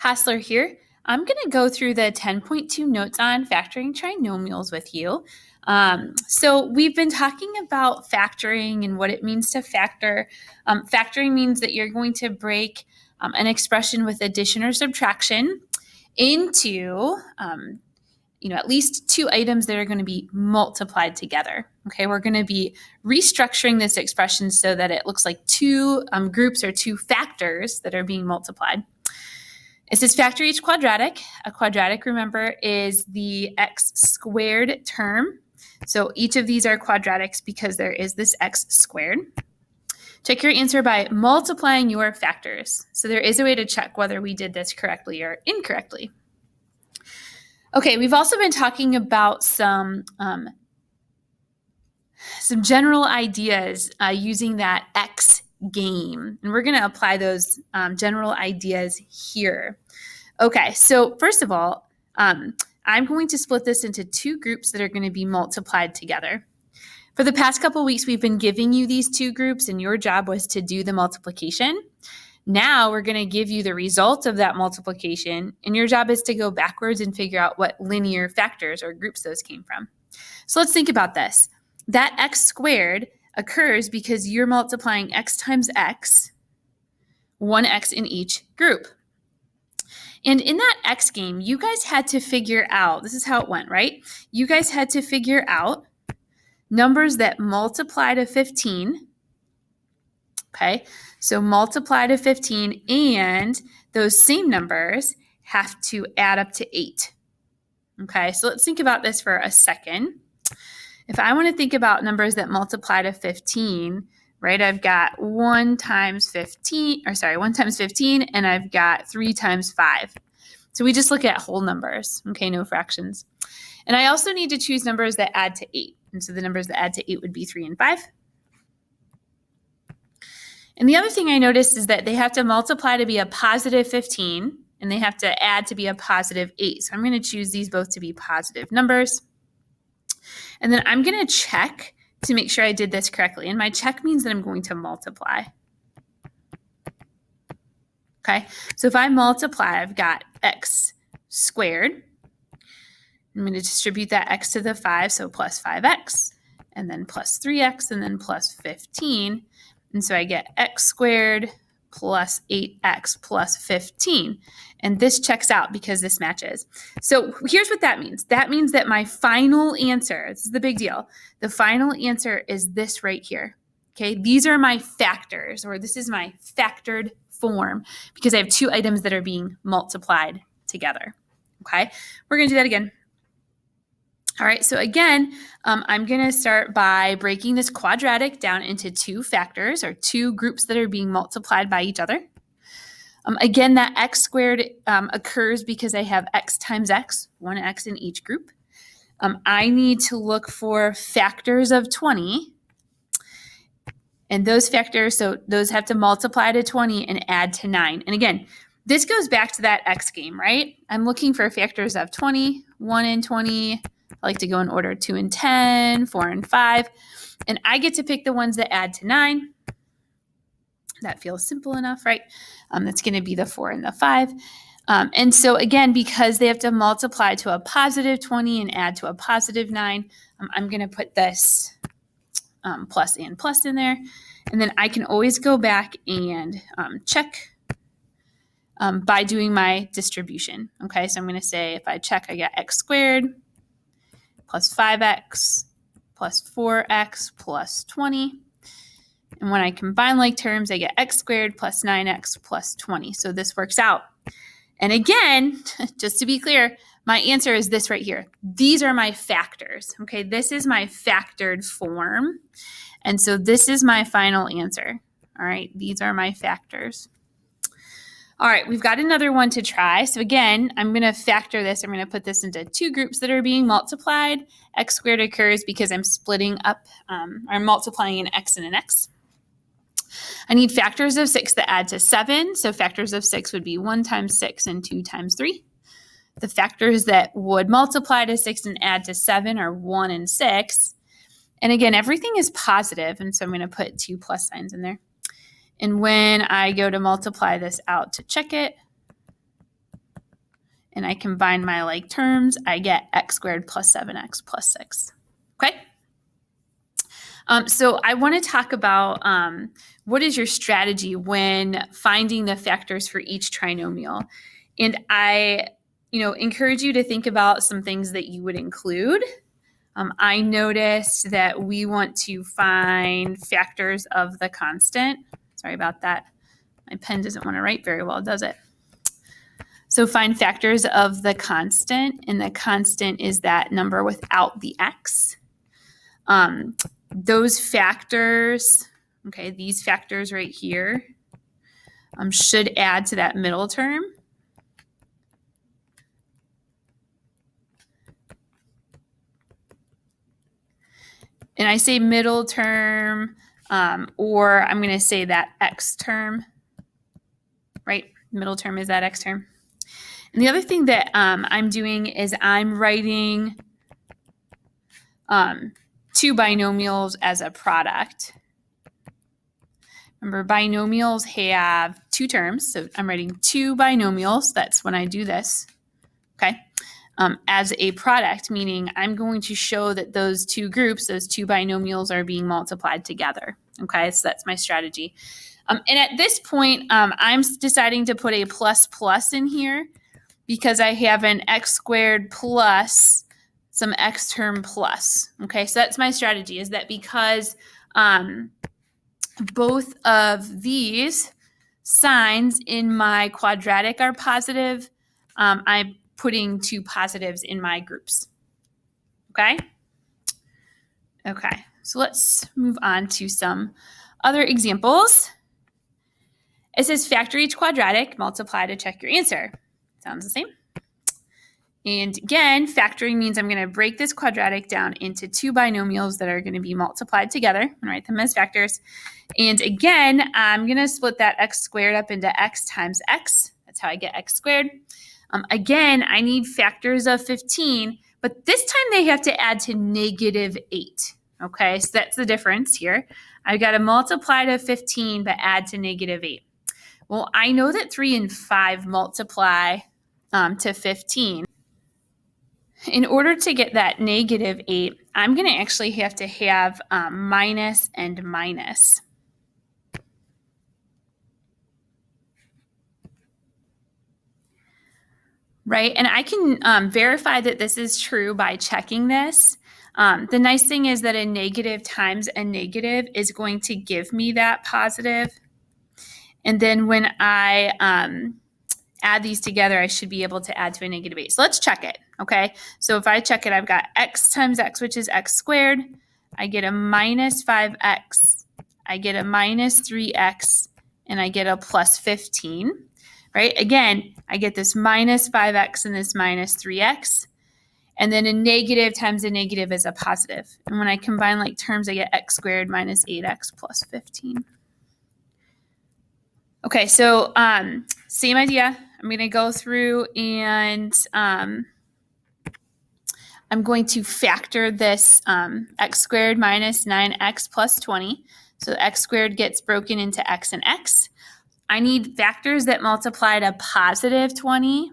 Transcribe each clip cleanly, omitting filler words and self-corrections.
Hassler here. I'm going to go through the 10.2 notes on factoring trinomials with you. So we've been talking about factoring and what it means to factor. Factoring means that you're going to break an expression with addition or subtraction into at least two items that are going to be multiplied together. Okay, we're going to be restructuring this expression so that it looks like two groups or two factors that are being multiplied. It says factor each quadratic. A quadratic, remember, is the x squared term. So each of these are quadratics because there is this x squared. Check your answer by multiplying your factors. So there is a way to check whether we did this correctly or incorrectly. Okay, we've also been talking about some general ideas using that X game, and we're going to apply those general ideas here. Okay, so first of all, I'm going to split this into two groups that are going to be multiplied together. For the past couple weeks, we've been giving you these two groups, and your job was to do the multiplication. Now we're going to give you the result of that multiplication, and your job is to go backwards and figure out what linear factors or groups those came from. So let's think about this. That x squared occurs because you're multiplying x times x, one x in each group. And in that x game, you guys had to figure out, this is how it went, right? You guys had to figure out numbers that multiply to 15, okay? So multiply to 15, and those same numbers have to add up to 8. Okay, so let's think about this for a second. If I want to think about numbers that multiply to 15, right, I've got 1 times 15, and I've got 3 times 5. So we just look at whole numbers, okay, no fractions. And I also need to choose numbers that add to 8. And so the numbers that add to 8 would be 3 and 5. And the other thing I noticed is that they have to multiply to be a positive 15, and they have to add to be a positive 8. So I'm going to choose these both to be positive numbers. And then I'm going to check to make sure I did this correctly. And my check means that I'm going to multiply. Okay, so if I multiply, I've got x squared. I'm going to distribute that x to the 5, so plus 5x, and then plus 3x, and then plus 15. And so I get x squared plus 8x plus 15. And this checks out because this matches. So here's what that means. That means that my final answer, this is the big deal, the final answer is this right here. Okay, these are my factors, or this is my factored form, because I have two items that are being multiplied together. Okay, we're going to do that again. All right, so again, I'm going to start by breaking this quadratic down into two factors, or two groups that are being multiplied by each other. Again, that x squared occurs because I have x times x, one x in each group. I need to look for factors of 20. And those factors, so those have to multiply to 20 and add to 9. And again, this goes back to that x game, right? I'm looking for factors of 20, 1 and 20. I like to go in order 2 and 10, 4 and 5. And I get to pick the ones that add to 9. That feels simple enough, right? That's going to be the 4 and the 5. And so again, because they have to multiply to a positive 20 and add to a positive 9, I'm going to put this plus and plus in there. And then I can always go back and check by doing my distribution. Okay, so I'm going to say if I check, I get x squared plus 5x plus 4x plus 20. And when I combine like terms, I get x squared plus 9x plus 20. So this works out. And again, just to be clear, my answer is this right here. These are my factors. Okay, this is my factored form. And so this is my final answer. All right, these are my factors. All right, we've got another one to try. So again, I'm going to factor this. I'm going to put this into two groups that are being multiplied. X squared occurs because I'm splitting up or multiplying an x and an x. I need factors of 6 that add to 7. So factors of 6 would be 1 times 6 and 2 times 3. The factors that would multiply to 6 and add to 7 are 1 and 6. And again, everything is positive, and so I'm going to put 2 plus signs in there. And when I go to multiply this out to check it, and I combine my like terms, I get x squared plus 7x plus 6. Okay? So I want to talk about what is your strategy when finding the factors for each trinomial. And I, encourage you to think about some things that you would include. I noticed that we want to find factors of the constant. Sorry about that. My pen doesn't want to write very well, does it? So find factors of the constant, and the constant is that number without the x. Those factors, okay, these factors right here, should add to that middle term. And I say middle term, or I'm going to say that x term, right? Middle term is that x term. And the other thing that I'm doing is I'm writing two binomials as a product. Remember, binomials have two terms, so I'm writing two binomials. That's when I do this, okay? As a product, meaning I'm going to show that those two groups, those two binomials are being multiplied together, okay? So that's my strategy. And at this point, I'm deciding to put a plus plus in here because I have an x squared plus some x term plus, okay? So that's my strategy, is that because both of these signs in my quadratic are positive, I'm putting two positives in my groups, okay? Okay, so let's move on to some other examples. It says factor each quadratic, multiply to check your answer. Sounds the same. And again, factoring means I'm going to break this quadratic down into two binomials that are going to be multiplied together and write them as factors. And again, I'm going to split that x squared up into x times x. That's how I get x squared. Again, I need factors of 15, but this time they have to add to -8. Okay, so that's the difference here. I've got to multiply to 15, but add to -8. Well, I know that 3 and 5 multiply to 15. In order to get that -8, I'm going to actually have to have minus and minus. Right? And I can verify that this is true by checking this. The nice thing is that a negative times a negative is going to give me that positive. And then when I add these together, I should be able to add to a -8. So let's check it, okay? So if I check it, I've got x times x, which is x squared. I get a minus 5x. I get a minus 3x, and I get a plus 15, right? Again, I get this minus 5x and this minus 3x. And then a negative times a negative is a positive. And when I combine like terms, I get x squared minus 8x plus 15. Okay, so same idea. I'm going to go through and I'm going to factor this x squared minus 9x plus 20. So x squared gets broken into x and x. I need factors that multiply to positive 20,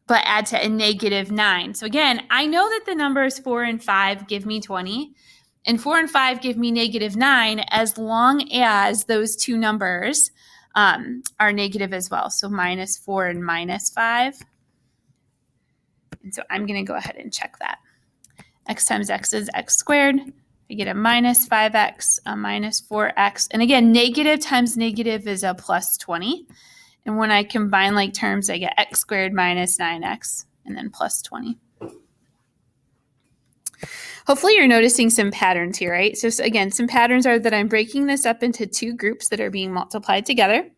but add to a -9. So again, I know that the numbers 4 and 5 give me 20, and 4 and 5 give me -9 as long as those two numbers are negative as well. So -4 and -5. And so I'm going to go ahead and check that. X times x is x squared. I get a minus 5x, a minus 4x. And again, negative times negative is a plus 20. And when I combine like terms, I get x squared minus 9x and then plus 20. Hopefully you're noticing some patterns here, right? So again, some patterns are that I'm breaking this up into two groups that are being multiplied together.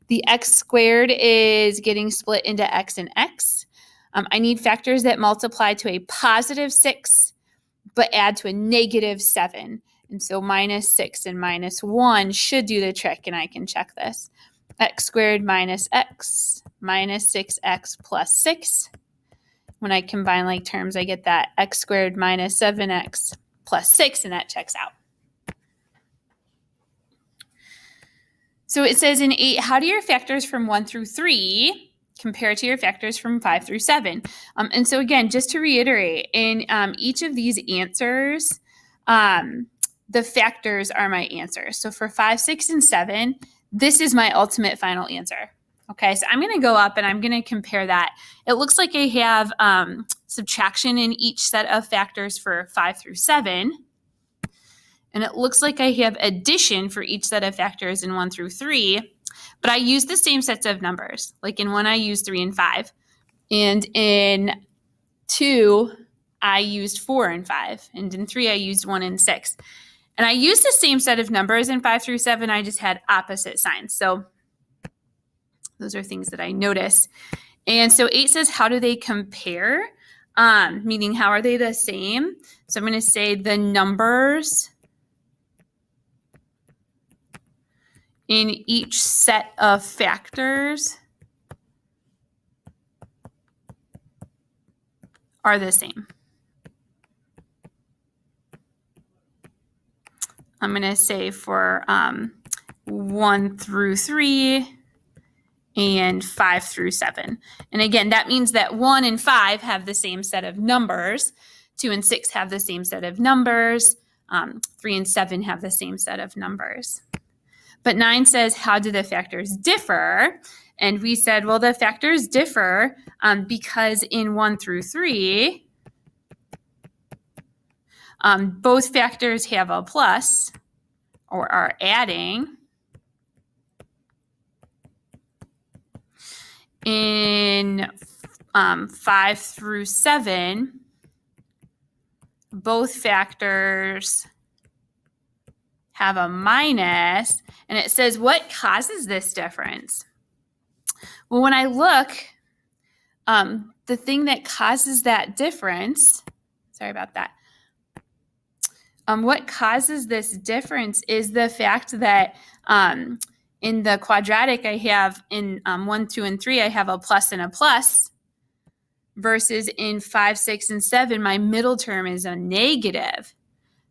The x squared is getting split into x and x. I need factors that multiply to a positive 6, but add to a -7. And so -6 and -1 should do the trick, and I can check this. X squared minus x minus 6x plus 6. When I combine like terms, I get that x squared minus 7x plus 6, and that checks out. So it says in 8, how do your factors from 1 through 3 compare to your factors from 5 through 7. And so again, just to reiterate, in each of these answers, the factors are my answers. So for 5, 6, and 7, this is my ultimate final answer. Okay, so I'm going to go up and I'm going to compare that. It looks like I have subtraction in each set of factors for 5 through 7. And it looks like I have addition for each set of factors in 1 through 3. But I use the same sets of numbers. Like in 1, I used 3 and 5. And in 2, I used 4 and 5. And in 3, I used 1 and 6. And I used the same set of numbers in 5 through 7. I just had opposite signs. So those are things that I notice. And so 8 says, how do they compare? Meaning, how are they the same? So I'm going to say the numbers in each set of factors are the same. I'm going to say for 1 through 3 and 5 through 7. And again, that means that 1 and 5 have the same set of numbers. 2 and 6 have the same set of numbers. 3 and 7 have the same set of numbers. But 9 says, how do the factors differ? And we said, well, the factors differ because in 1 through 3, both factors have a plus or are adding. In 5 through 7, both factors have a minus, and it says, what causes this difference? Well, when I look, the thing that causes that difference, sorry about that, what causes this difference is the fact that in the quadratic, I have in 1, 2, and 3, I have a plus and a plus, versus in 5, 6, and 7, my middle term is a negative.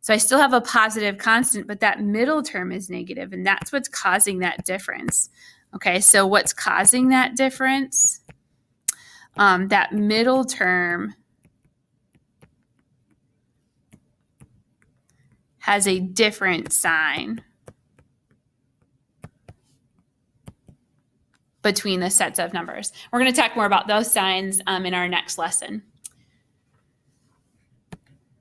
So I still have a positive constant, but that middle term is negative, and that's what's causing that difference. Okay, so what's causing that difference? That middle term has a different sign between the sets of numbers. We're going to talk more about those signs in our next lesson.